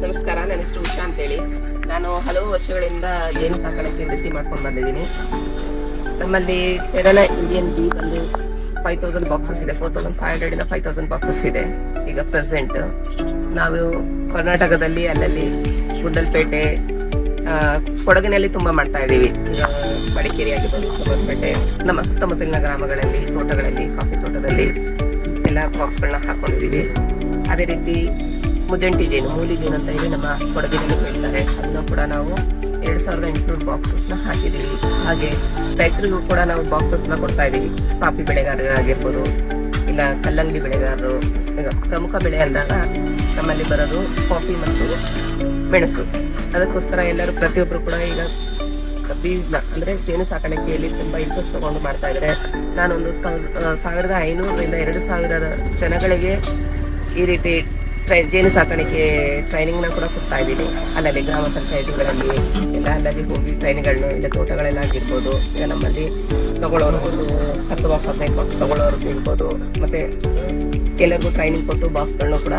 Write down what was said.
ನಮಸ್ಕಾರ, ನನ್ನ ಹೆಸರು ಉಷಾ ಅಂತೇಳಿ. ನಾನು ಹಲವು ವರ್ಷಗಳಿಂದ ಜೇನು ಸಾಕಾಣಿಕೆ ವೃತ್ತಿ ಮಾಡ್ಕೊಂಡು ಬಂದಿದ್ದೀನಿ. ನಮ್ಮಲ್ಲಿ ಸೆರೆನಾ ಇಂಡಿಯನ್ ಬೀ ಬಂದು 5000 ಬಾಕ್ಸಸ್ ಇದೆ. 4500 ಇಂದ 5000 ಬಾಕ್ಸಸ್ ಇದೆ ಈಗ ಪ್ರೆಸೆಂಟ್. ನಾವು ಕರ್ನಾಟಕದಲ್ಲಿ ಅಲ್ಲಲ್ಲಿ ಗುಂಡಲ್ಪೇಟೆ, ಕೊಡಗಿನಲ್ಲಿ ತುಂಬಾ ಮಾಡ್ತಾ ಇದ್ದೀವಿ. ಈಗ ಮಡಿಕೇರಿ ಆಗಿರ್ಬೋದು, ಸೋಮವಾರಪೇಟೆ, ನಮ್ಮ ಸುತ್ತಮುತ್ತಲಿನ ಗ್ರಾಮಗಳಲ್ಲಿ, ತೋಟಗಳಲ್ಲಿ, ಕಾಫಿ ತೋಟದಲ್ಲಿ ಎಲ್ಲ ಬಾಕ್ಸ್ಗಳನ್ನ ಹಾಕೊಂಡಿದ್ದೀವಿ. ಅದೇ ರೀತಿ ಮುಜಂಟಿ ಜೇನು, ಮೂಲಿ ಜೇನು ಅಂತ ಹೇಳಿ ನಮ್ಮ ಕೊಡಗಿನಲ್ಲಿ ಬೆಳೀತಾರೆ. ಅದನ್ನು ಕೂಡ ನಾವು 2800 ಬಾಕ್ಸಸ್ನ ಹಾಕಿದ್ದೀವಿ. ಹಾಗೆ ರೈತರಿಗೂ ಕೂಡ ನಾವು ಬಾಕ್ಸಸ್ನ ಕೊಡ್ತಾ ಇದ್ದೀವಿ. ಕಾಫಿ ಬೆಳೆಗಾರರಾಗಿರ್ಬೋದು, ಇಲ್ಲ ಕಲ್ಲಂಗಡಿ ಬೆಳೆಗಾರರು. ಈಗ ಪ್ರಮುಖ ಬೆಳೆ ಅಂದಾಗ ನಮ್ಮಲ್ಲಿ ಬರೋದು ಕಾಫಿ ಮತ್ತು ಮೆಣಸು. ಅದಕ್ಕೋಸ್ಕರ ಎಲ್ಲರೂ ಪ್ರತಿಯೊಬ್ಬರು ಕೂಡ ಈಗ ಬೀಸ್ನ ಅಂದ್ರೆ ಜೇನು ಸಾಕಾಣಿಕೆಯಲ್ಲಿ ತುಂಬಾ ಇಂಟ್ರೆಸ್ಟ್ ತಗೊಂಡು ಮಾಡ್ತಾ ಇದ್ದಾರೆ. ನಾನೊಂದು 1500ರಿಂದ 2000 ಜನಗಳಿಗೆ ಈ ರೀತಿ ಜೇನು ಸಾಕಾಣಿಕೆ ಟ್ರೈನಿಂಗ್ನ ಕೂಡ ಕೊಡ್ತಾ ಇದ್ದೀನಿ. ಅಲ್ಲಲ್ಲಿ ಗ್ರಾಮ ಪಂಚಾಯತಿಗಳಲ್ಲಿ ಎಲ್ಲ ಅಲ್ಲಲ್ಲಿ ಹೋಗಿ ಟ್ರೈನಿಂಗ್ಗಳನ್ನು, ಇಲ್ಲ ತೋಟಗಳೆಲ್ಲ ಆಗಿರ್ಬೋದು. ಈಗ ನಮ್ಮಲ್ಲಿ ತಗೊಳ್ಳೋರು ಒಂದು 10 ಬಾಕ್ಸ್ 15 ಬಾಕ್ಸ್ ತಗೊಳ್ಳೋರು ಇರ್ಬೋದು. ಮತ್ತೆ ಎಲ್ಲರಿಗೂ ಟ್ರೈನಿಂಗ್ ಕೊಟ್ಟು ಬಾಕ್ಸ್ಗಳನ್ನೂ ಕೂಡ